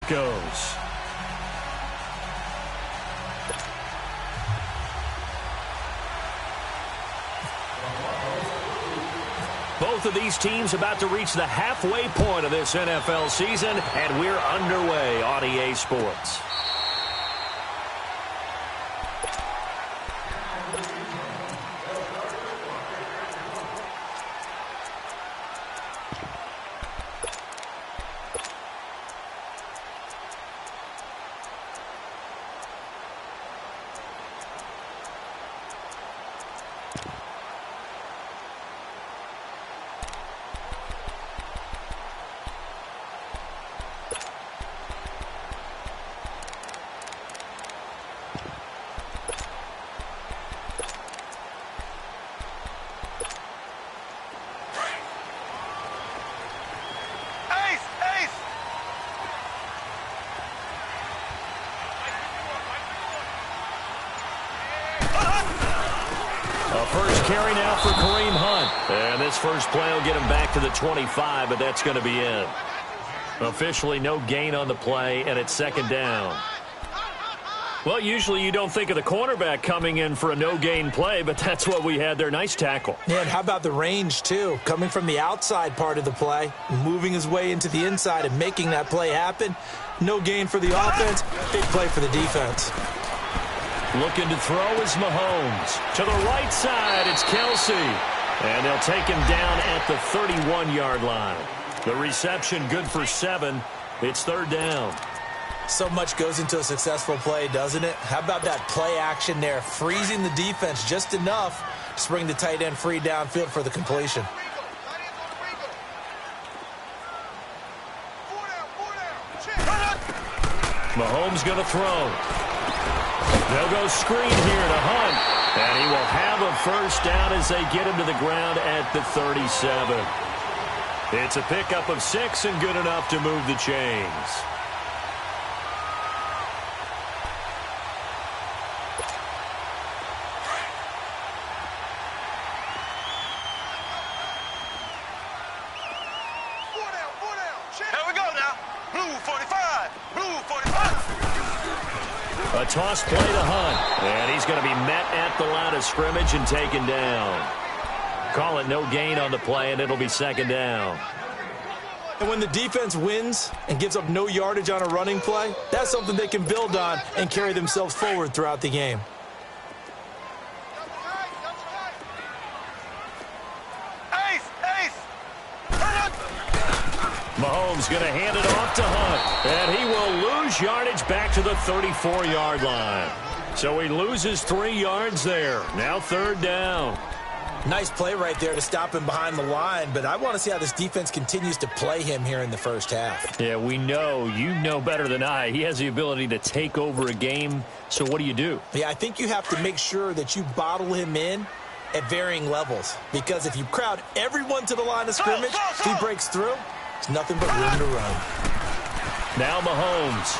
goes. Both of these teams about to reach the halfway point of this NFL season, and we're underway on EA Sports. First carry now for Kareem Hunt. And this first play will get him back to the 25, but that's going to be in. Officially no gain on the play, and it's second down. Well, usually you don't think of the cornerback coming in for a no-gain play, but that's what we had there. Nice tackle. Yeah, and how about the range, too? Coming from the outside part of the play, moving his way into the inside and making that play happen. No gain for the offense, big play for the defense. Looking to throw is Mahomes. To the right side, it's Kelsey. And they'll take him down at the 31-yard line. The reception good for 7. It's third down. So much goes into a successful play, doesn't it? How about that play action there, freezing the defense just enough to bring the tight end free downfield for the completion. Mahomes going to throw. They'll go screen here to Hunt. And he will have a first down as they get him to the ground at the 37. It's a pickup of 6 and good enough to move the chains. Here we go now. Blue 45. Blue 45. A toss play to Hunt. And he's going to be met at the line of scrimmage and taken down. Call it no gain on the play, and it'll be second down. And when the defense wins and gives up no yardage on a running play, that's something they can build on and carry themselves forward throughout the game. Mahomes going to hand it off to Hunt. And he will lose yardage back to the 34-yard line. So he loses 3 yards there. Now third down. Nice play right there to stop him behind the line, but I want to see how this defense continues to play him here in the first half. Yeah, we know. You know better than I. He has the ability to take over a game. So what do? Yeah, I think you have to make sure that you bottle him in at varying levels. Because if you crowd everyone to the line of scrimmage, if he breaks through, it's nothing but room to run. Now Mahomes.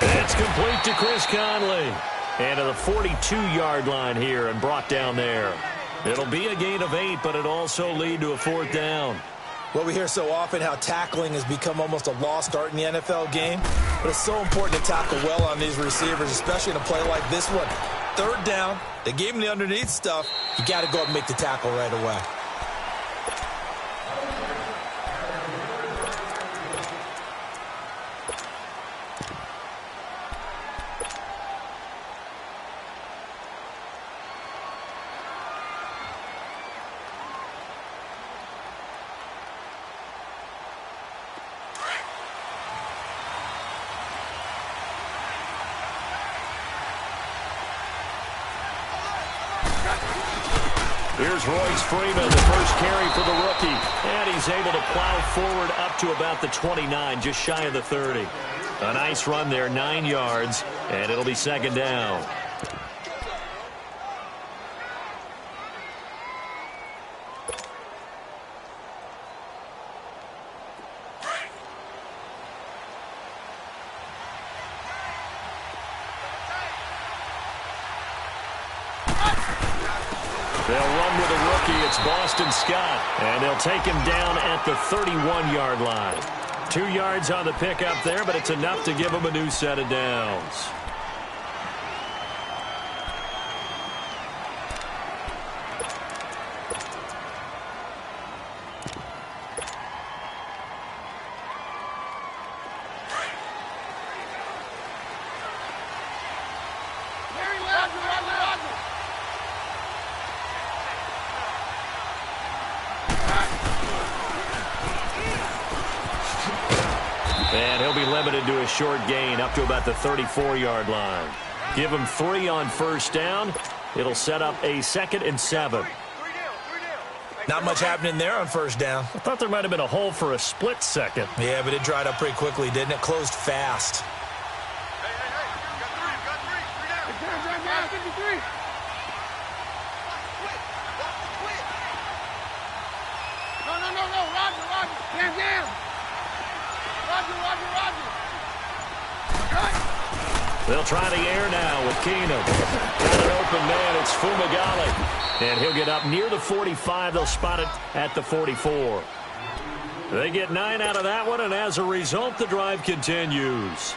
It's complete to Chris Conley. And to the 42-yard line here and brought down there. It'll be a gain of 8, but it'll also lead to a fourth down. Well, we hear so often how tackling has become almost a lost art in the NFL game. But it's so important to tackle well on these receivers, especially in a play like this one. Third down, they gave him the underneath stuff. You got to go up and make the tackle right away. Here's Royce Freeman, the first carry for the rookie. And he's able to plow forward up to about the 29, just shy of the 30. A nice run there, 9 yards, and it'll be second down. They'll run with a rookie. It's Boston Scott. And they'll take him down at the 31-yard line. 2 yards on the pickup there, but it's enough to give them a new set of downs. And he'll be limited to a short gain up to about the 34-yard line. Give him 3 on first down. It'll set up a 2nd and 7. Not much happening there on first down. I thought there might have been a hole for a split second. Yeah, but it dried up pretty quickly, didn't it? Closed fast. They'll try the air now with Keenum. Got an open man. It's Fumagalli. And he'll get up near the 45. They'll spot it at the 44. They get 9 out of that one, and as a result, the drive continues.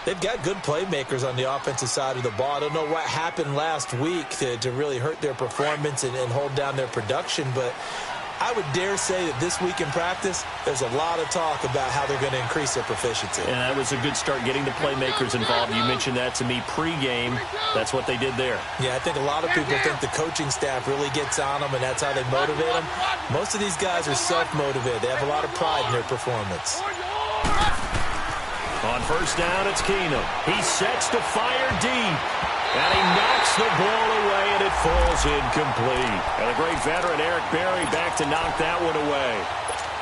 They've got good playmakers on the offensive side of the ball. I don't know what happened last week to really hurt their performance and hold down their production, but I would dare say that this week in practice, there's a lot of talk about how they're going to increase their proficiency. And that was a good start getting the playmakers involved. You mentioned that to me pregame. That's what they did there. Yeah, I think a lot of people think the coaching staff really gets on them, and that's how they motivate them. Most of these guys are self-motivated. They have a lot of pride in their performance. On first down, it's Keenum. He sets to fire deep. And he knocks the ball away, and it falls incomplete. And a great veteran, Eric Berry, back to knock that one away.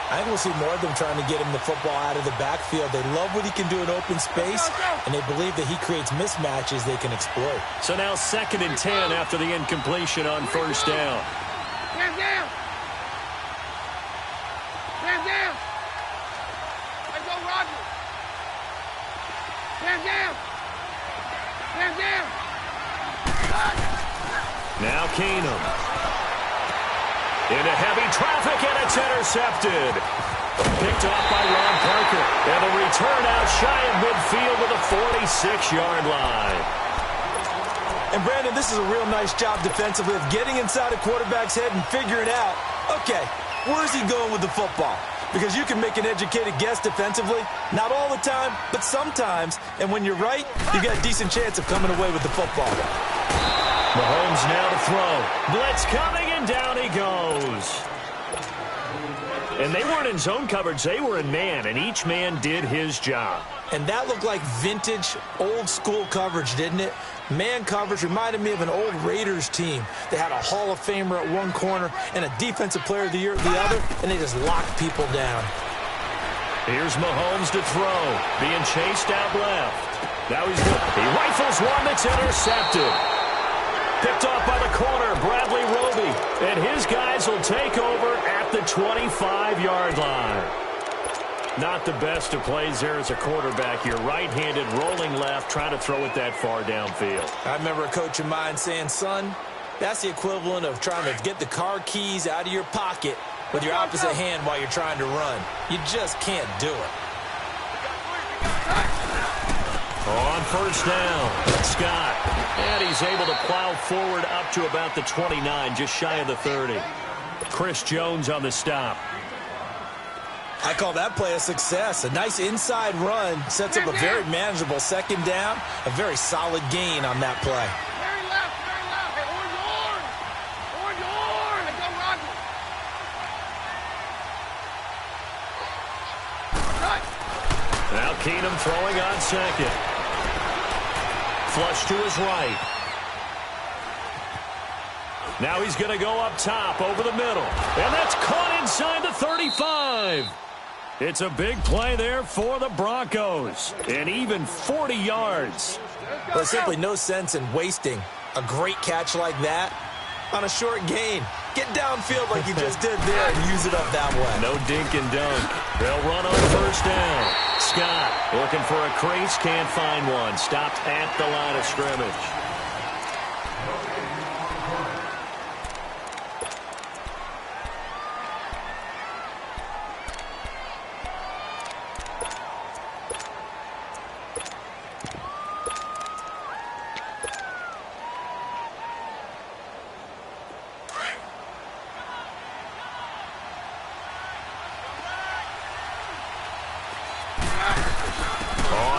I think we'll see more of them trying to get him the football out of the backfield. They love what he can do in open space, and they believe that he creates mismatches they can exploit. So now 2nd and 10 after the incompletion on first down. Stand down. Stand down. Let's go, Roger. Stand down. Stand down. Now Keenum. Into heavy traffic, and it's intercepted. Picked off by Ron Parker. And the return out shy of midfield to the 46-yard line. And, Brandon, this is a real nice job defensively of getting inside a quarterback's head and figuring out, okay, where's he going with the football? Because you can make an educated guess defensively. Not all the time, but sometimes. And when you're right, you've got a decent chance of coming away with the football. Mahomes now to throw. Blitz coming, and down he goes. And they weren't in zone coverage. They were in man, and each man did his job. And that looked like vintage, old-school coverage, didn't it? Man coverage reminded me of an old Raiders team. They had a Hall of Famer at one corner and a Defensive Player of the Year at the other, and they just locked people down. Here's Mahomes to throw, being chased out left. Now he's good. He rifles one that's intercepted. Picked off by the corner, Bradley Roby. And his guys will take over at the 25-yard line. Not the best of plays there as a quarterback. You're right-handed, rolling left, trying to throw it that far downfield. I remember a coach of mine saying, son, that's the equivalent of trying to get the car keys out of your pocket with your opposite hand while you're trying to run. You just can't do it. On first down, Scott. And he's able to plow forward up to about the 29, just shy of the 30. Chris Jones on the stop. I call that play a success. A nice inside run sets up a very manageable 2nd down. A very solid gain on that play. Very left, very left. Hey, orange, orange. Orange, orange. Let's go, Roger. Right. Now Keenum throwing on 2nd. Flush to his right. Now he's going to go up top over the middle. And that's caught inside the 35. It's a big play there for the Broncos. And even 40 yards. There's simply no sense in wasting a great catch like that on a short gain. Get downfield like you just did there and use it up that way. No dink and dunk. They'll run on first down. Scott looking for a crease, can't find one. Stopped at the line of scrimmage.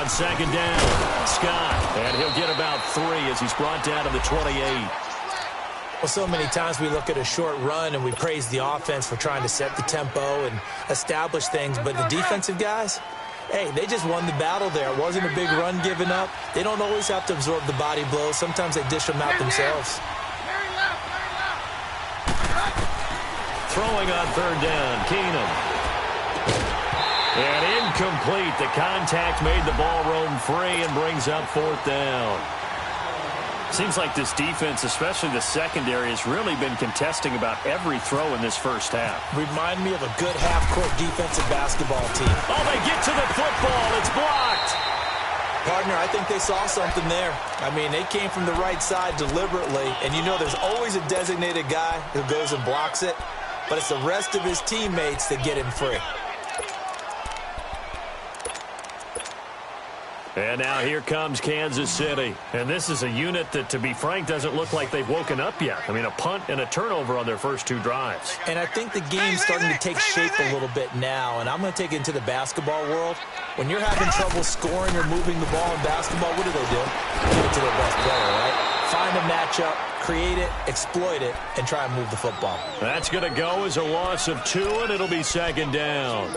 On second down, Scott. And he'll get about 3 as he's brought down to the 28. Well, so many times we look at a short run and we praise the offense for trying to set the tempo and establish things, but the defensive guys, hey, they just won the battle there. It wasn't a big run given up. They don't always have to absorb the body blows. Sometimes they dish them out themselves. Throwing on third down, Keenum. And incomplete. The contact made the ball roam free and brings up fourth down. Seems like this defense, especially the secondary, has really been contesting about every throw in this first half. Remind me of a good half-court defensive basketball team. Oh, they get to the football. It's blocked. Partner, I think they saw something there. I mean, they came from the right side deliberately, and you know there's always a designated guy who goes and blocks it, but it's the rest of his teammates that get him free. And now here comes Kansas City. And this is a unit that, to be frank, doesn't look like they've woken up yet. I mean, a punt and a turnover on their first 2 drives. And I think the game's starting to take shape a little bit now. And I'm going to take it into the basketball world. When you're having trouble scoring or moving the ball in basketball, what do? Give it to their best player, right? Find a matchup, create it, exploit it, and try and move the football. That's going to go as a loss of 2, and it'll be second down.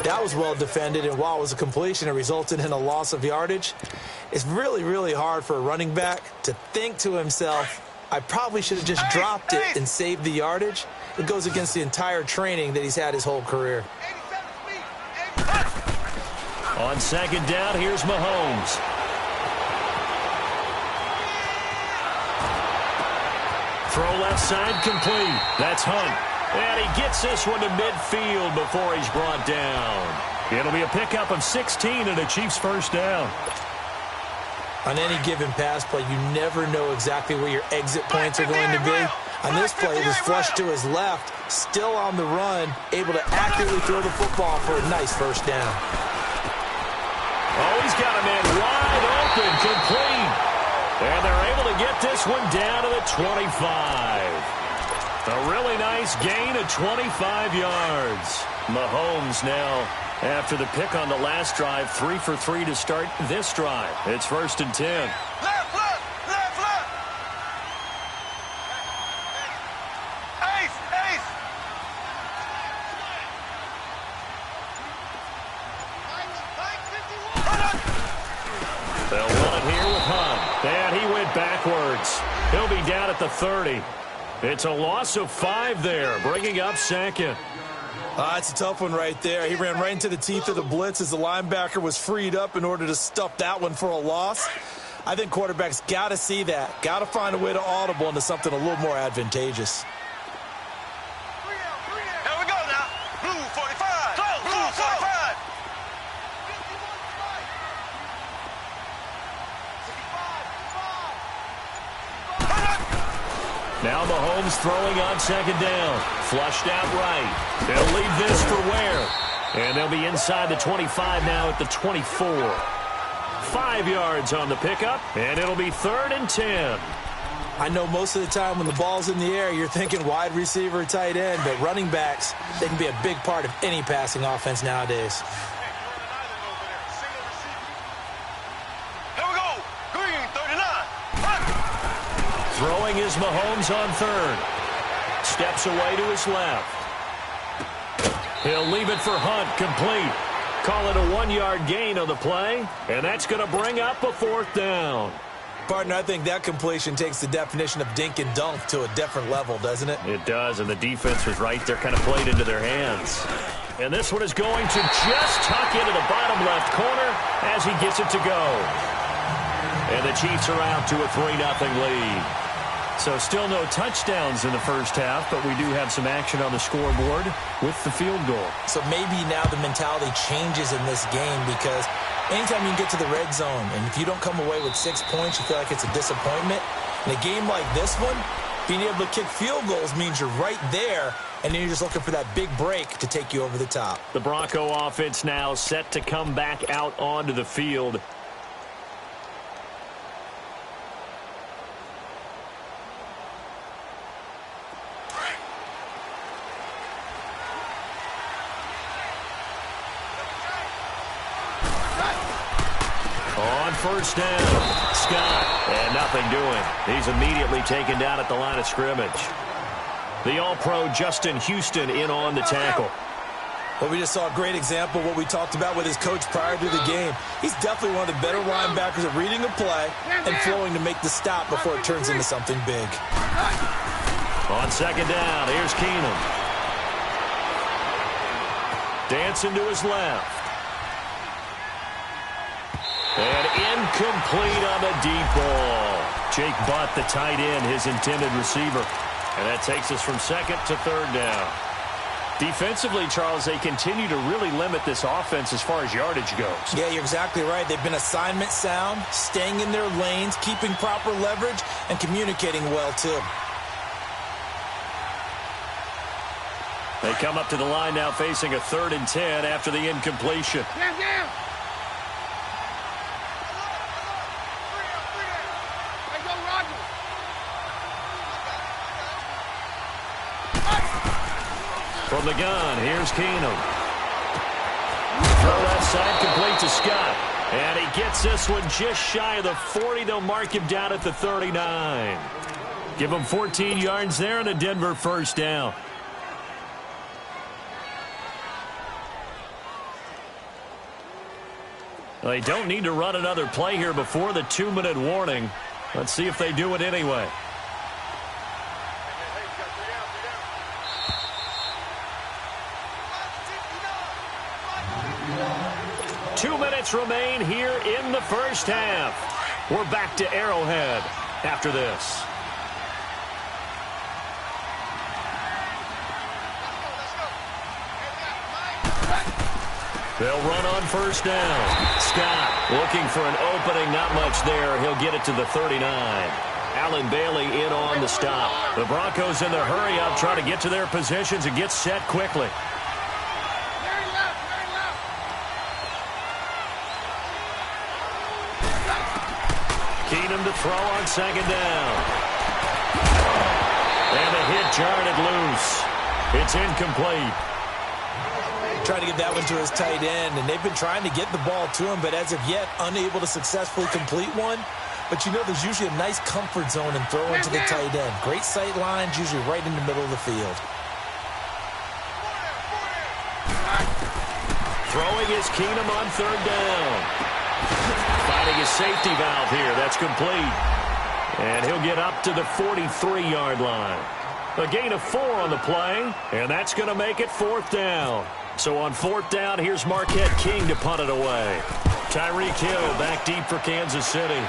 That was well defended, and while it was a completion, it resulted in a loss of yardage. It's really, really hard for a running back to think to himself, I probably should have just dropped it and saved the yardage. It goes against the entire training that he's had his whole career. On second down, here's Mahomes. Throw left side complete. That's Hunt. And he gets this one to midfield before he's brought down. It'll be a pickup of 16 and a Chiefs first down. On any given pass play, you never know exactly where your exit points are going to be. On this play, it was flushed to his left, still on the run, able to accurately throw the football for a nice first down. Oh, he's got a man wide open, complete. And they're able to get this one down to the 25. A really nice gain of 25 yards. Mahomes now, after the pick on the last drive, 3 for 3 to start this drive. It's 1st and 10. Left. Ace. They'll run it here with Hunt. And he went backwards. He'll be down at the 30. It's a loss of 5 there, bringing up second. It's a tough one right there. He ran right into the teeth of the blitz as the linebacker was freed up in order to stuff that one for a loss. I think quarterbacks got to see that, got to find a way to audible into something a little more advantageous. Here we go now. Blue 45. Blue 45. Now Mahomes throwing on second down. Flushed out right. They'll leave this for Ware. And they'll be inside the 25 now at the 24. 5 yards on the pickup, and it'll be 3rd and 10. I know most of the time when the ball's in the air, you're thinking wide receiver, tight end, but running backs, they can be a big part of any passing offense nowadays. Here we go. Green 39. Throwing is Mahomes on 3rd. Steps away to his left. He'll leave it for Hunt, complete. Call it a 1-yard gain on the play, and that's going to bring up a 4th down. Partner, I think that completion takes the definition of dink and dunk to a different level, doesn't it? It does, and the defense was right there, kind of played into their hands. And this one is going to just tuck into the bottom left corner as he gets it to go. And the Chiefs are out to a 3-0 lead. So still no touchdowns in the first half, but we do have some action on the scoreboard with the field goal. So maybe now the mentality changes in this game because anytime you get to the red zone and if you don't come away with 6 points, you feel like it's a disappointment. In a game like this one, being able to kick field goals means you're right there, and then you're just looking for that big break to take you over the top. The Bronco offense now set to come back out onto the field. On first down, Scott, and nothing doing. He's immediately taken down at the line of scrimmage. The All-Pro Justin Houston in on the tackle. Well, we just saw a great example of what we talked about with his coach prior to the game. He's definitely one of the better linebackers at reading a play and flowing to make the stop before it turns into something big. On second down, here's Keenum. Dancing to his left. And incomplete on the deep ball. Jake Butt, the tight end, his intended receiver. And that takes us from second to third down. Defensively, Charles, they continue to really limit this offense as far as yardage goes. Yeah, you're exactly right. They've been assignment sound, staying in their lanes, keeping proper leverage, and communicating well, too. They come up to the line now facing a 3rd and 10 after the incompletion. Down. Hey, go, Roger. From the gun, here's Keenum. Throw left side, complete to Scott. And he gets this one just shy of the 40. They'll mark him down at the 39. Give him 14 yards there and a Denver first down. They don't need to run another play here before the 2-minute warning. Let's see if they do it anyway. Two minutes remain here in the first half. We're back to Arrowhead after this. They'll run on first down. Scott looking for an opening, not much there. He'll get it to the 39. Allen Bailey in on the stop. The Broncos in the hurry-up trying to get to their positions and get set quickly. Very left. Keenum to throw on second down. And the hit jarred it loose. It's incomplete. Trying to get that one to his tight end, and they've been trying to get the ball to him, but as of yet, unable to successfully complete one. But you know there's usually a nice comfort zone in throwing to the tight end. Great sight lines, usually right in the middle of the field. Throwing is Keenum on third down. Finding his safety valve here. That's complete. And he'll get up to the 43-yard line. A gain of 4 on the play, and that's going to make it 4th down. So on 4th down, here's Marquette King to punt it away. Tyreek Hill back deep for Kansas City.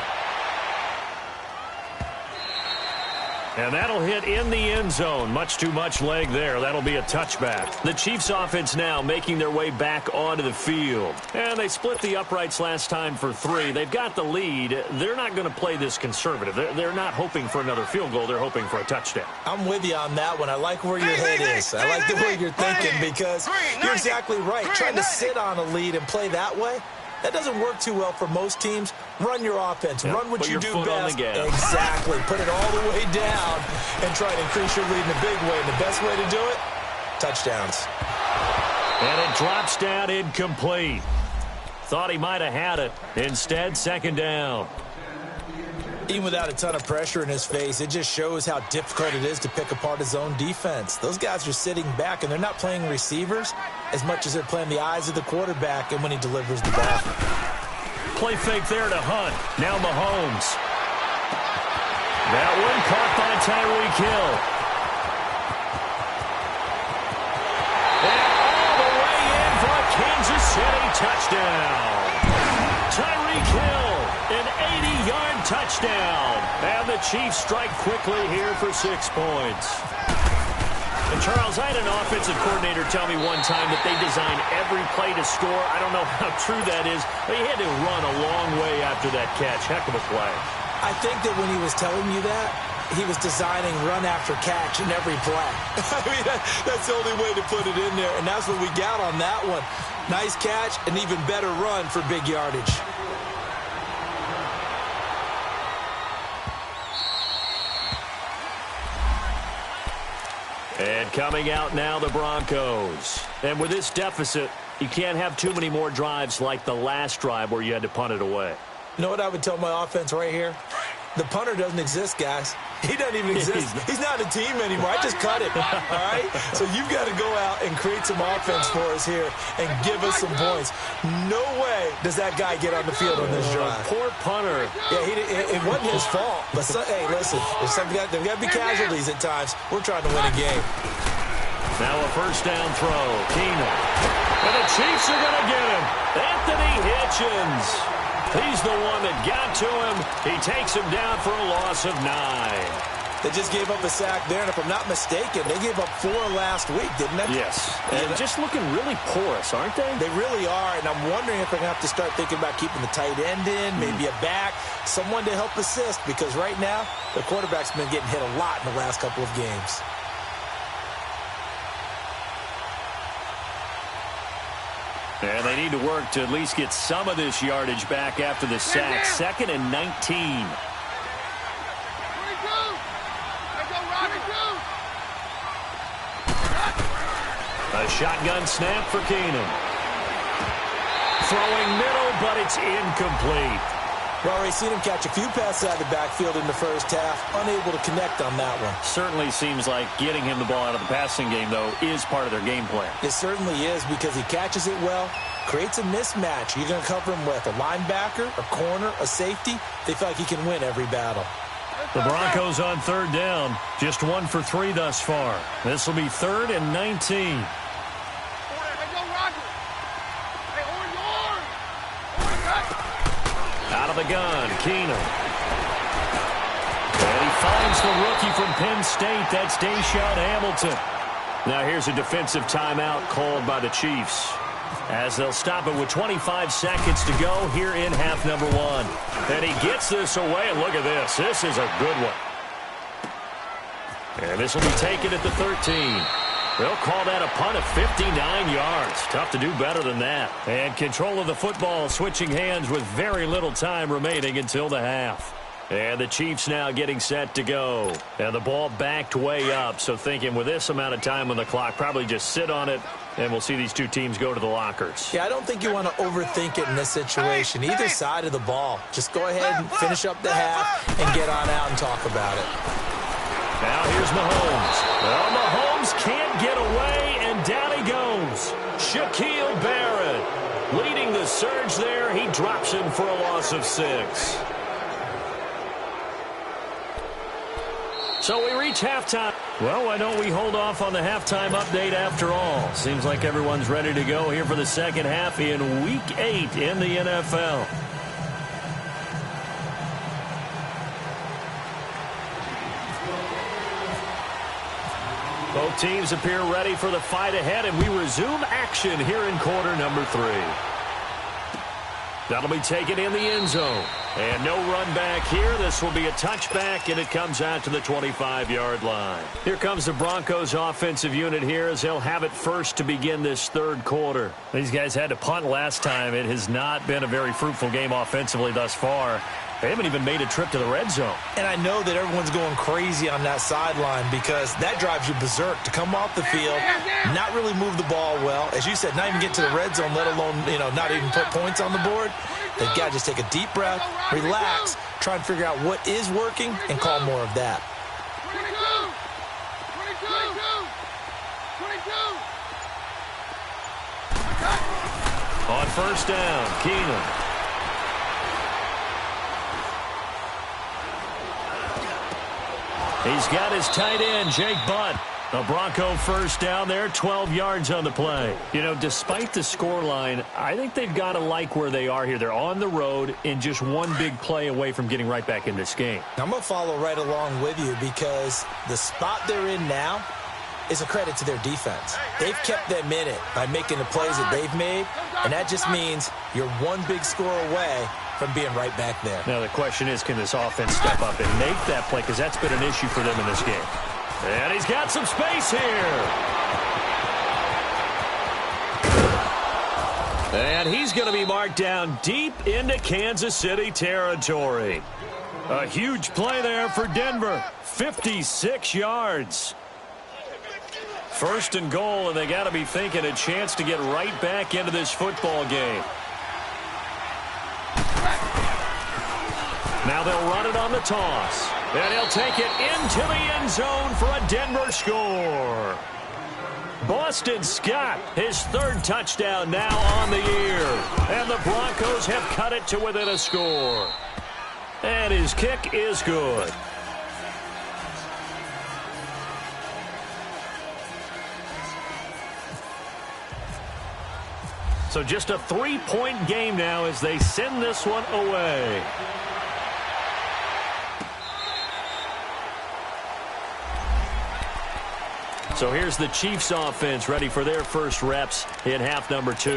And that'll hit in the end zone. Much too much leg there. That'll be a touchback. The Chiefs offense now making their way back onto the field. And they split the uprights last time for 3. They've got the lead. They're not going to play this conservative. They're not hoping for another field goal. They're hoping for a touchdown. I'm with you on that one. I like where your head is. I like the way you're thinking because you're exactly right. Trying to sit on a lead and play that way, that doesn't work too well for most teams. Run your offense. Yeah, run what you do best. Exactly. Put it all the way down and try to increase your lead in a big way. And the best way to do it, touchdowns. And it drops down incomplete. Thought he might have had it. Instead, second down. Even without a ton of pressure in his face, it just shows how difficult it is to pick apart his own defense. Those guys are sitting back, and they're not playing receivers as much as they're playing the eyes of the quarterback and when he delivers the ball. Play fake there to Hunt. Now Mahomes. That one caught by Tyreek Hill. And all the way in for a Kansas City touchdown. Tyreek Hill, an 80-yard touchdown. And the Chiefs strike quickly here for 6 points. And Charles, I had an offensive coordinator tell me one time that they design every play to score. I don't know how true that is, but he had to run a long way after that catch. Heck of a play. I think that when he was telling you that, he was designing run after catch in every play. I mean, that's the only way to put it in there, and that's what we got on that one. Nice catch, an even better run for big yardage. And coming out now, the Broncos. And with this deficit, you can't have too many more drives like the last drive where you had to punt it away. You know what I would tell my offense right here? The punter doesn't exist, guys. He doesn't even exist. He's not a team anymore. I just cut him, all right? So you've got to go out and create some offense for us here and give us some points. No way does that guy get on the field on this drive. Poor punter. Yeah, it wasn't his fault. But, hey, listen, there's got to be casualties at times. We're trying to win a game. Now a first down throw. Keenum. And the Chiefs are going to get him. Anthony Hitchens. He's the one that got to him. He takes him down for a loss of 9. They just gave up a sack there, and if I'm not mistaken, they gave up 4 last week, didn't they? Yes. And just looking really porous, aren't they? They really are, and I'm wondering if they're going to have to start thinking about keeping the tight end in, maybe a back, someone to help assist, because right now, the quarterback's been getting hit a lot in the last couple of games. And they need to work to at least get some of this yardage back after the sack. 2nd and 19. A shotgun snap for Keenum. Throwing middle, but it's incomplete. Well, already seen him catch a few passes out of the backfield in the first half. Unable to connect on that one. Certainly seems like getting him the ball out of the passing game, though, is part of their game plan. It certainly is because he catches it well, creates a mismatch. You're going to cover him with a linebacker, a corner, a safety. They feel like he can win every battle. The Broncos on 3rd down. Just 1 for 3 thus far. This will be 3rd and 19. Out of the gun, Keenum. And he finds the rookie from Penn State. That's Deshaun Hamilton. Now here's a defensive timeout called by the Chiefs, as they'll stop it with 25 seconds to go here in half number 1. And he gets this away, and look at this. This is a good one. And this will be taken at the 13. They'll call that a punt of 59 yards. Tough to do better than that. And control of the football switching hands with very little time remaining until the half. And the Chiefs now getting set to go. And the ball backed way up. So thinking with this amount of time on the clock, probably just sit on it, and we'll see these two teams go to the lockers. Yeah, I don't think you want to overthink it in this situation. Either side of the ball. Just go ahead and finish up the half and get on out and talk about it. Now here's Mahomes. Well, Mahomes can't get away, and down he goes. Shaquille Barrett leading the surge there. He drops him for a loss of 6. So we reach halftime. Well, why don't we hold off on the halftime update after all? Seems like everyone's ready to go here for the second half in Week 8 in the NFL. Both teams appear ready for the fight ahead, and we resume action here in quarter number 3. That'll be taken in the end zone. And no run back here. This will be a touchback, and it comes out to the 25-yard line. Here comes the Broncos offensive unit here as they'll have it first to begin this third quarter. These guys had to punt last time. It has not been a very fruitful game offensively thus far. They haven't even made a trip to the red zone. And I know that everyone's going crazy on that sideline because that drives you berserk to come off the field, not really move the ball well. As you said, not even get to the red zone, let alone, not even put points on the board. They've got to just take a deep breath, relax, try and figure out what is working, and call more of that. 22. On first down, Keenum. He's got his tight end, Jake Butt. A Bronco first down there, 12 yards on the play. Despite the scoreline, I think they've got to like where they are here. They're on the road and just one big play away from getting right back in this game. I'm going to follow right along with you because the spot they're in now is a credit to their defense. They've kept them in it by making the plays that they've made, and that just means you're one big score away from being right back there. Now the question is, can this offense step up and make that play? Because that's been an issue for them in this game. And he's got some space here. And he's going to be marked down deep into Kansas City territory. A huge play there for Denver. 56 yards. First and goal, and they got to be thinking a chance to get right back into this football game. Now they'll run it on the toss. And he'll take it into the end zone for a Denver score. Boston Scott, his third touchdown now on the year. And the Broncos have cut it to within a score. And his kick is good. So just a 3-point game now as they send this one away. So here's the Chiefs offense ready for their first reps in half number 2.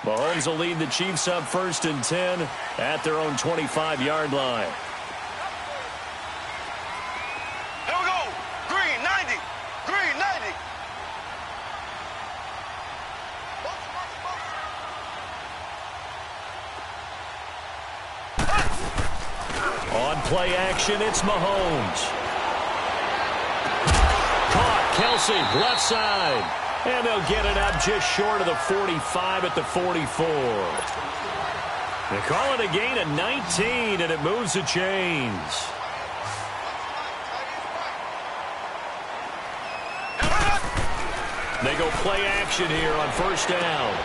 Mahomes will lead the Chiefs up 1st and 10 at their own 25-yard line. Here we go. Green 90. Green 90. On play action, it's Mahomes. Caught, Kelsey, left side. And they'll get it up just short of the 45 at the 44. They call it a gain of 19, and it moves the chains. They go play action here on 1st down.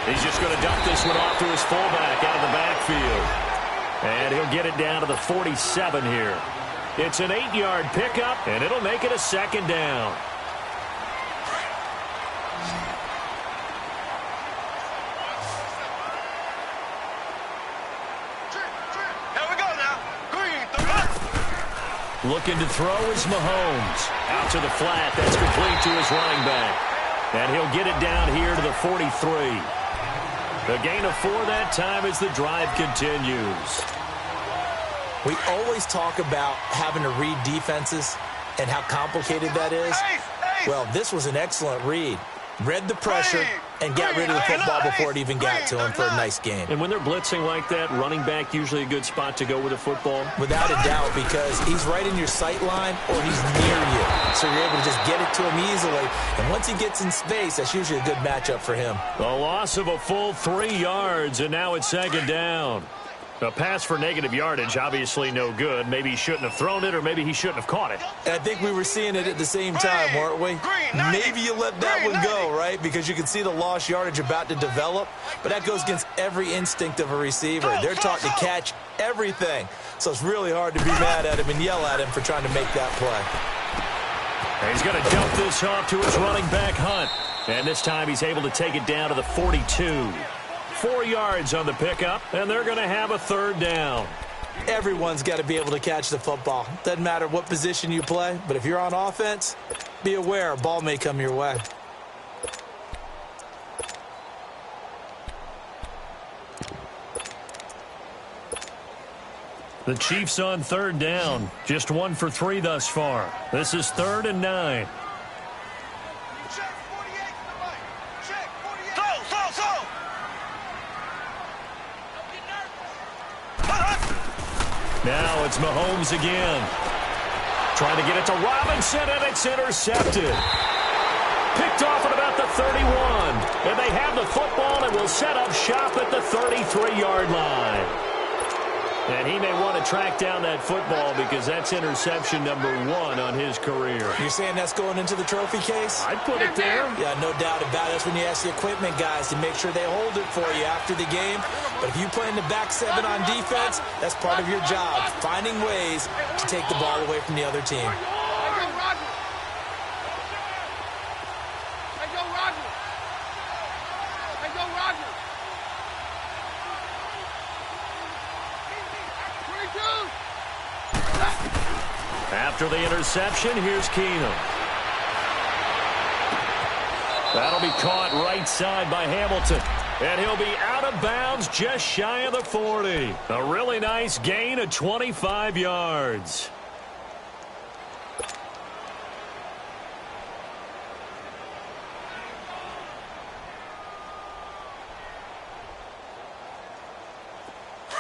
He's just going to dump this one off to his fullback out of the backfield. And he'll get it down to the 47 here. It's an 8-yard pickup, and it'll make it a 2nd down. Here we go now. Green. Looking to throw is Mahomes. Out to the flat. That's complete to his running back. And he'll get it down here to the 43. The gain of 4 that time as the drive continues. We always talk about having to read defenses and how complicated that is. Well, this was an excellent read. Read the pressure and got rid of the football before it even got to him for a nice game. And when they're blitzing like that, running back usually a good spot to go with the football? Without a doubt, because he's right in your sight line or he's near you. So you're able to just get it to him easily. And once he gets in space, that's usually a good matchup for him. The loss of a full 3 yards, and now it's 2nd down. A pass for negative yardage, obviously no good. Maybe he shouldn't have thrown it, or maybe he shouldn't have caught it. I think we were seeing it at the same time, weren't we? Maybe you let that one go, right? Because you can see the lost yardage about to develop. But that goes against every instinct of a receiver. They're taught to catch everything. So it's really hard to be mad at him and yell at him for trying to make that play. And he's going to dump this off to his running back, Hunt. And this time he's able to take it down to the 42. 4 yards on the pickup, and they're going to have a 3rd down. Everyone's got to be able to catch the football. Doesn't matter what position you play, but if you're on offense, be aware a ball may come your way. The Chiefs on 3rd down. Just 1 for 3 thus far. This is 3rd and 9. Check 48 to the right. Check 48. So. Now it's Mahomes again. Trying to get it to Robinson, and it's intercepted. Picked off at about the 31. And they have the football and will set up shop at the 33-yard line. And he may want to track down that football because that's interception number 1 on his career. You're saying that's going into the trophy case? I'd put it there. Yeah, no doubt about it. That's when you ask the equipment guys to make sure they hold it for you after the game. But if you play in the back 7 on defense, that's part of your job, finding ways to take the ball away from the other team. After the interception, here's Keenum. That'll be caught right side by Hamilton. And he'll be out of bounds just shy of the 40. A really nice gain of 25 yards.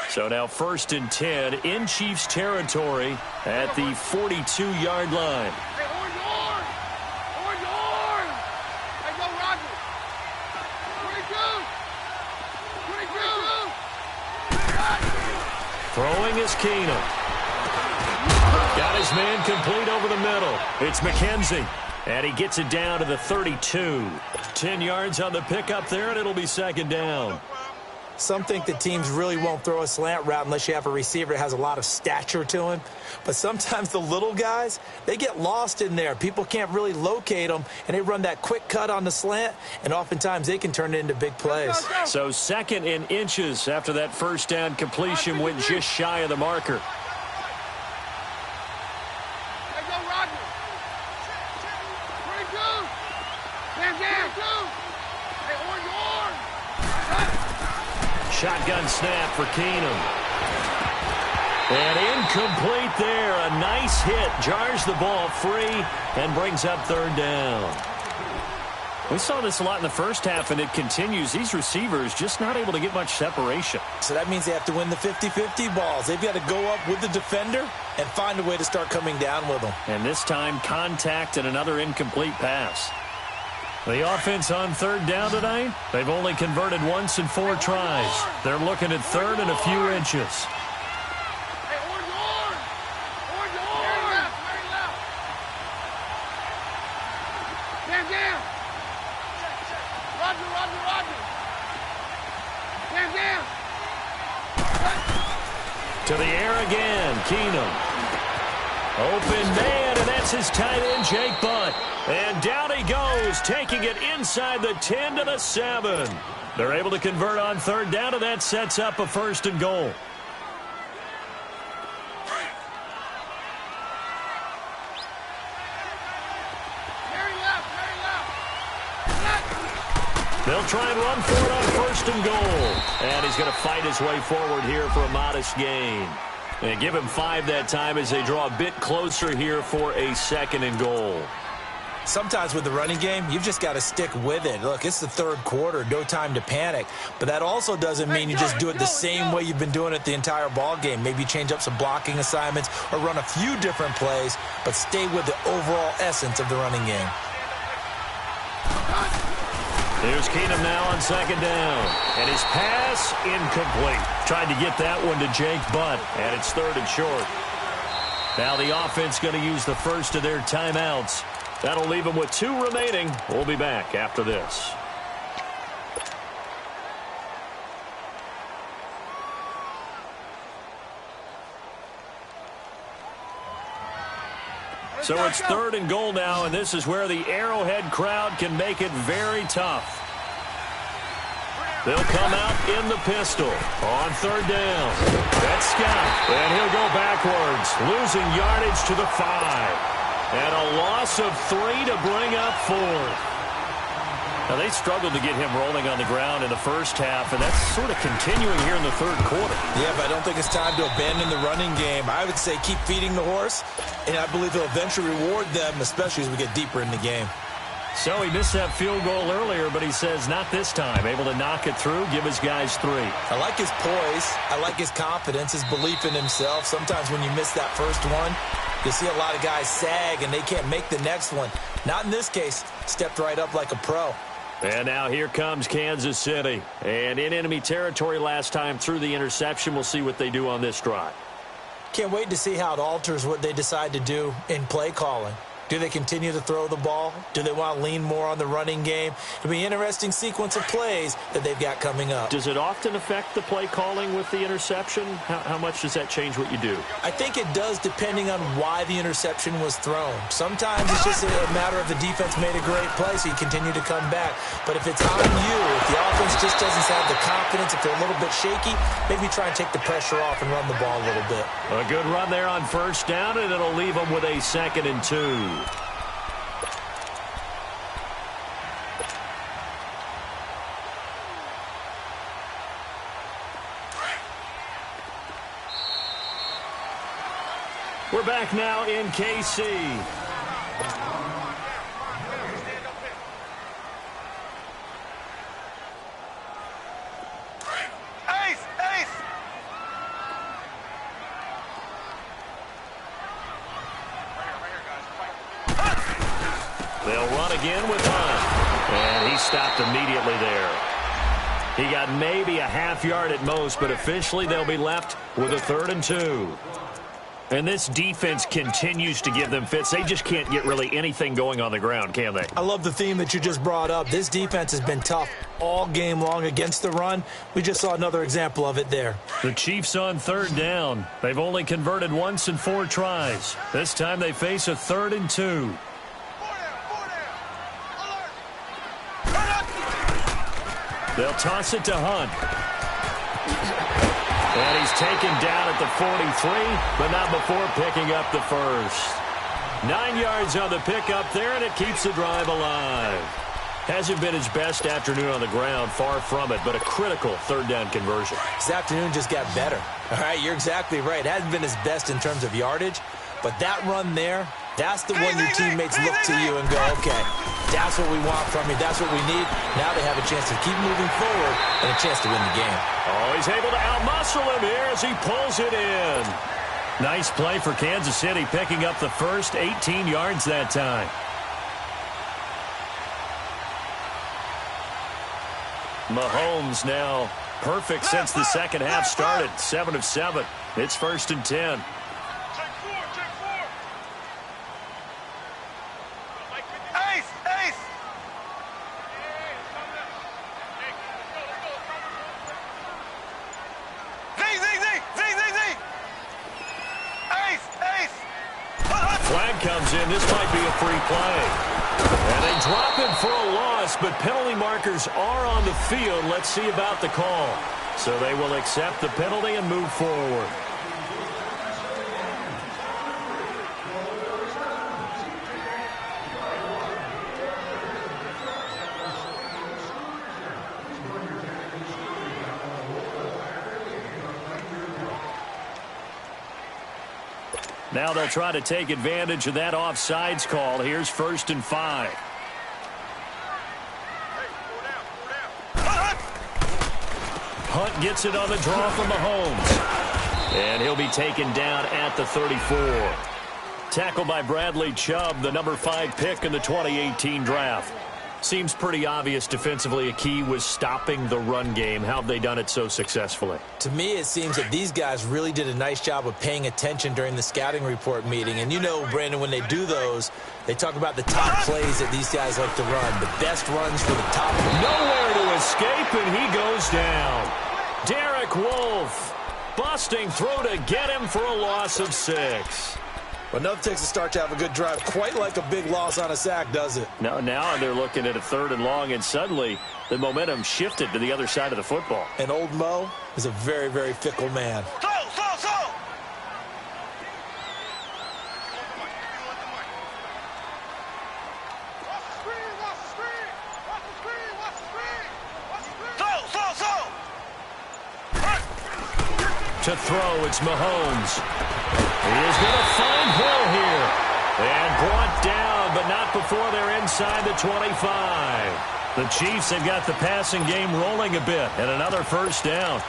So now 1st and 10 in Chiefs territory at the 42-yard line. Hey, on yours! On yours! Hey, go, Roger! 22! Throwing is Keenum. Got his man complete over the middle. It's McKenzie. And he gets it down to the 32. 10 yards on the pickup there, and it'll be second down. Some think that teams really won't throw a slant route unless you have a receiver that has a lot of stature to him. But sometimes the little guys, they get lost in there. People can't really locate them, and they run that quick cut on the slant, and oftentimes they can turn it into big plays. So second in inches after that first down completion went just shy of the marker. Shotgun snap for Keenum. And incomplete there. A nice hit. Jars the ball free and brings up third down. We saw this a lot in the first half, and it continues. These receivers just not able to get much separation. So that means they have to win the 50-50 balls. They've got to go up with the defender and find a way to start coming down with them. And this time, contact and another incomplete pass. The offense on third down tonight, they've only converted once in 4 tries. They're looking at third and a few inches. To the air again, Keenum. Open man, and that's his tight end, Jake Butt. And down he goes, taking it inside the 10 to the 7. They're able to convert on third down, and that sets up a first and goal. They'll try and run for it on first and goal. And he's going to fight his way forward here for a modest gain. And give him 5 that time as they draw a bit closer here for a second and goal. Sometimes with the running game, you've just got to stick with it. Look, it's the third quarter, no time to panic. But that also doesn't mean you just do it the same way you've been doing it the entire ball game. Maybe change up some blocking assignments or run a few different plays, but stay with the overall essence of the running game. Here's Keenum now on second down. And his pass incomplete. Tried to get that one to Jake Butt, and it's third and short. Now the offense going to use the first of their timeouts. That'll leave them with 2 remaining. We'll be back after this. So it's third and goal now, and this is where the Arrowhead crowd can make it very tough. They'll come out in the pistol on third down. That's Scott, and he'll go backwards, losing yardage to the 5. And a loss of 3 to bring up 4. Now, they struggled to get him rolling on the ground in the first half, and that's sort of continuing here in the third quarter. Yeah, but I don't think it's time to abandon the running game. I would say keep feeding the horse, and I believe he'll eventually reward them, especially as we get deeper in the game. So he missed that field goal earlier, but he says not this time. Able to knock it through, give his guys 3. I like his poise. I like his confidence, his belief in himself. Sometimes when you miss that first one, you see a lot of guys sag, and they can't make the next one. Not in this case. Stepped right up like a pro. And now here comes Kansas City. And in enemy territory last time through the interception. We'll see what they do on this drive. Can't wait to see how it alters what they decide to do in play calling. Do they continue to throw the ball? Do they want to lean more on the running game? It'll be an interesting sequence of plays that they've got coming up. Does it often affect the play calling with the interception? How much does that change what you do? I think it does depending on why the interception was thrown. Sometimes it's just a matter of the defense made a great play, so you continue to come back. But if it's on you, if the offense just doesn't have the confidence, if they're a little bit shaky, maybe try and take the pressure off and run the ball a little bit. A good run there on first down, and it'll leave them with a 2nd and 2. We're back now in KC. Ace! Ace! They'll run again with Hunt. And he stopped immediately there. He got maybe a half yard at most, but officially they'll be left with a 3rd and 2. And this defense continues to give them fits. They just can't get really anything going on the ground, can they? I love the theme that you just brought up. This defense has been tough all game long against the run. We just saw another example of it there. The Chiefs on 3rd down. They've only converted once in 4 tries. This time they face a 3rd and 2. They'll toss it to Hunt. And he's taken down at the 43, but not before picking up the first. 9 yards on the pickup there, and it keeps the drive alive. Hasn't been his best afternoon on the ground, far from it, but a critical 3rd down conversion. This afternoon just got better. All right, you're exactly right. It hasn't been his best in terms of yardage, but that run there, that's the one your teammates look to you and go, okay, that's what we want from you. That's what we need. Now they have a chance to keep moving forward and a chance to win the game. Oh, he's able to outmuscle him here as he pulls it in. Nice play for Kansas City, picking up the first 18 yards that time. Mahomes now perfect since the second half started. 7 of 7. It's 1st and 10. Flag comes in. This might be a free play. And they drop him for a loss, but penalty markers are on the field. Let's see about the call. So they will accept the penalty and move forward. Now they'll try to take advantage of that offsides call. Here's 1st and 5. Hunt gets it on the draw from Mahomes. And he'll be taken down at the 34. Tackled by Bradley Chubb, the number 5 pick in the 2018 draft. Seems pretty obvious defensively a key was stopping the run game. How have they done it so successfully? To me, it seems that these guys really did a nice job of paying attention during the scouting report meeting. And you know, Brandon, when they do those, they talk about the top plays that these guys like to run. The best runs for the top. Nowhere to escape, and he goes down. Derek Wolfe, busting through to get him for a loss of 6. But nothing takes a start to have a good drive, quite like a big loss on a sack, does it? Now they're looking at a 3rd and long, and suddenly the momentum shifted to the other side of the football. And old Mo is a very, very fickle man. To throw, it's Mahomes. He is going to find Hill here. And brought down, but not before they're inside the 25. The Chiefs have got the passing game rolling a bit, and another 1st down.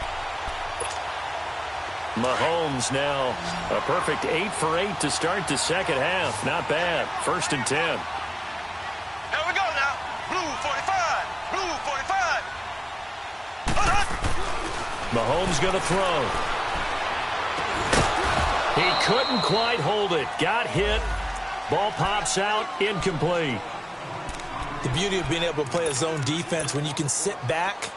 Mahomes now a perfect 8 for 8 to start the second half. Not bad. 1st and 10. Here we go now. Blue 45. Blue 45. Mahomes going to throw. He couldn't quite hold it. Got hit. Ball pops out. Incomplete. The beauty of being able to play a zone defense when you can sit back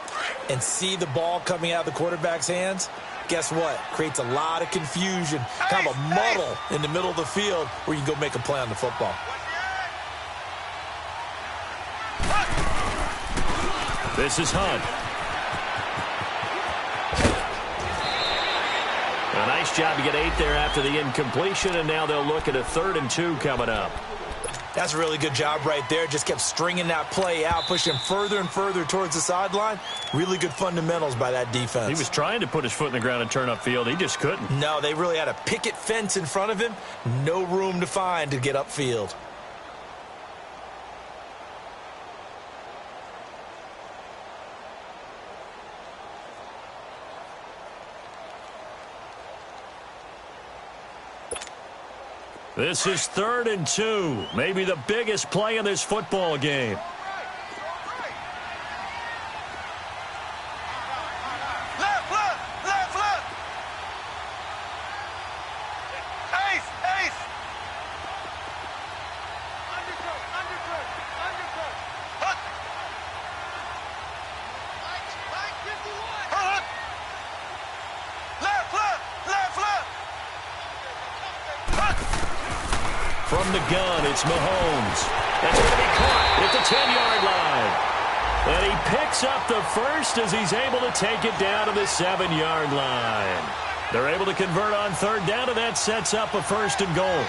and see the ball coming out of the quarterback's hands, guess what? Creates a lot of confusion, kind of a muddle in the middle of the field where you can go make a play on the football. This is Hunt. A nice job to get 8 there after the incompletion, and now they'll look at a 3rd and 2 coming up. That's a really good job right there. Just kept stringing that play out, pushing further and further towards the sideline. Really good fundamentals by that defense. He was trying to put his foot in the ground and turn upfield. He just couldn't. No, they really had a picket fence in front of him. No room to find to get upfield. This is 3rd and 2. Maybe the biggest play in this football game. From the gun, it's Mahomes. That's going to be caught at the 10-yard line. And he picks up the first as he's able to take it down to the 7-yard line. They're able to convert on third down, and that sets up a 1st and goal.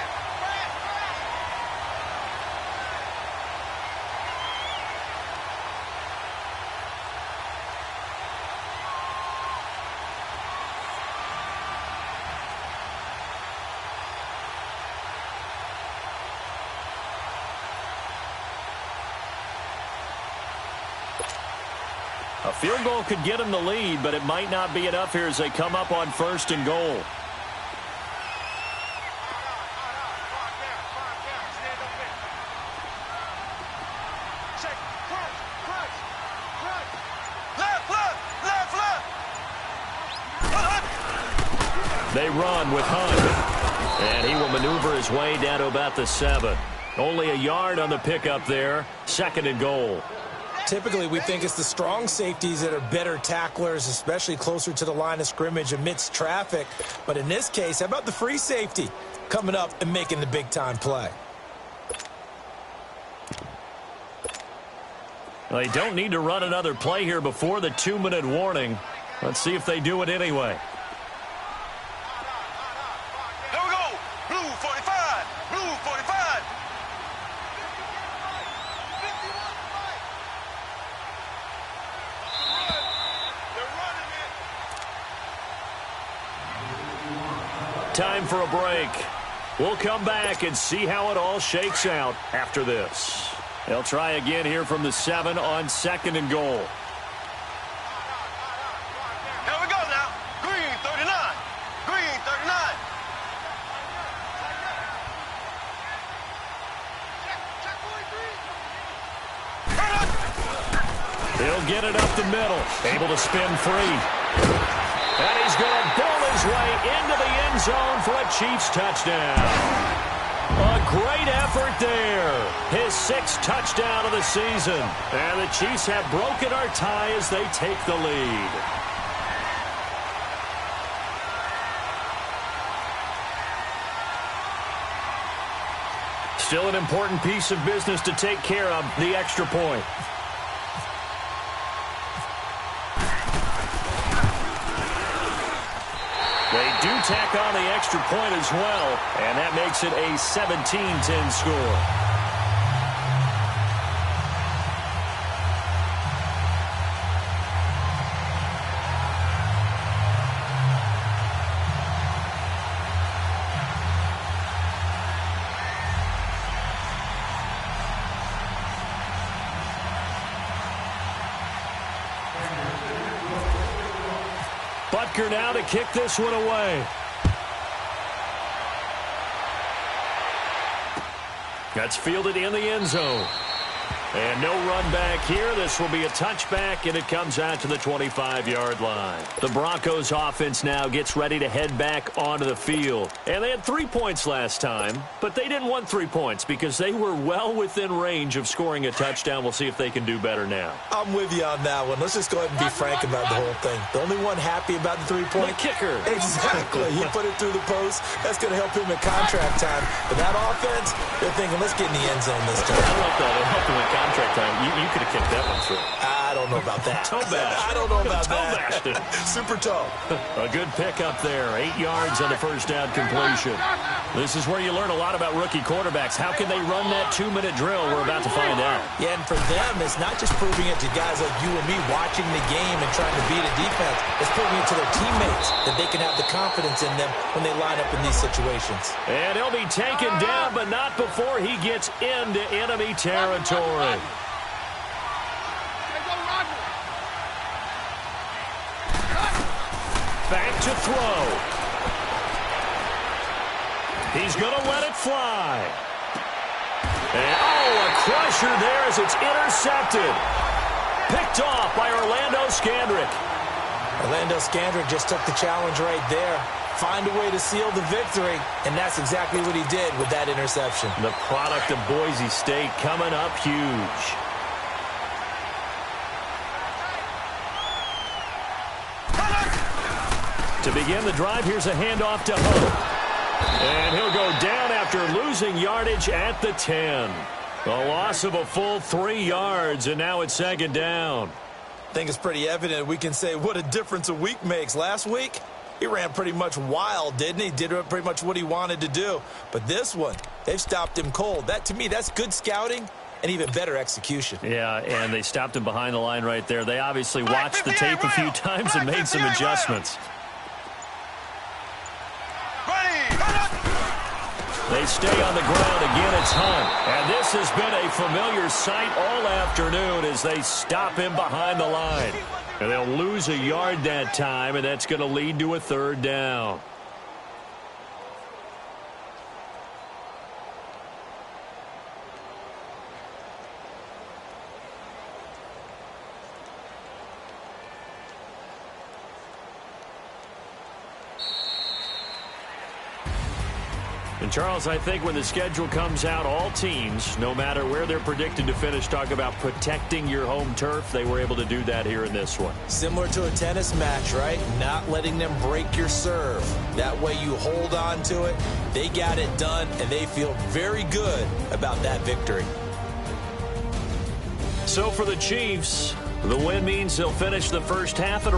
A field goal could get them the lead, but it might not be enough here as they come up on 1st and goal. They run with Hunt, and he will maneuver his way down to about the 7. Only a yard on the pickup there. 2nd and goal. Typically, we think it's the strong safeties that are better tacklers, especially closer to the line of scrimmage amidst traffic. But in this case, how about the free safety coming up and making the big-time play? Well, they don't need to run another play here before the 2-minute warning. Let's see if they do it anyway. Here we go. Blue 45. Blue 45. Time for a break. We'll come back and see how it all shakes out after this. They'll try again here from the 7 on 2nd and goal. Here we go now. Green 39. Green 39. He'll get it up the middle. Able to spin free. And he's going to bull his way into the end zone for a Chiefs touchdown. A great effort there. His 6th touchdown of the season. And the Chiefs have broken our tie as they take the lead. Still an important piece of business to take care of, the extra point. They do tack on the extra point as well, and that makes it a 17-10 score. Butker now to kick this one away. That's fielded in the end zone. And no run back here. This will be a touchback, and it comes out to the 25-yard line. The Broncos offense now gets ready to head back onto the field. And they had 3 points last time, but they didn't want 3 points because they were well within range of scoring a touchdown. We'll see if they can do better now. I'm with you on that one. Let's just go ahead and be frank about the whole thing. The only one happy about the 3-point? The kicker. Exactly. He put it through the post. That's going to help him in contract time. But that offense, they're thinking, let's get in the end zone this time. I like that. It helped him in contract time. You could have kicked that one through. I don't know about that. Toe bash. I don't know about Toe that. bashed. Super toe. A good pickup there. 8 yards on the first down completion. This is where you learn a lot about rookie quarterbacks. How can they run that 2-minute drill? We're about to find out. Yeah, and for them, it's not just proving it to guys like you and me watching the game and trying to beat a defense. It's proving it to their teammates that they can have the confidence in them when they line up in these situations. And he'll be taken down, but not before he gets into enemy territory. Back to throw. He's going to let it fly. And, a crusher there as it's intercepted. Picked off by Orlando Scandrick. Orlando Scandrick just took the challenge right there. Find a way to seal the victory, and that's exactly what he did with that interception. The product of Boise State coming up huge. To begin the drive, here's a handoff to Hunt. And he'll go down after losing yardage at the 10. A loss of a full 3 yards, and now it's second down. I think it's pretty evident we can say what a difference a week makes. Last week, he ran pretty much wild, didn't he? Did pretty much what he wanted to do. But this one, they've stopped him cold. That, to me, that's good scouting and even better execution. Yeah, and they stopped him behind the line right there. They obviously watched the tape a few times and made some adjustments. They stay on the ground. Again, it's Hunt. And this has been a familiar sight all afternoon as they stop him behind the line. And they'll lose a yard that time, and that's going to lead to a third down. And, Charles, I think when the schedule comes out, all teams, no matter where they're predicted to finish, talk about protecting your home turf. They were able to do that here in this one. Similar to a tennis match, right? Not letting them break your serve. That way you hold on to it. They got it done, and they feel very good about that victory. So for the Chiefs, the win means they'll finish the first half at a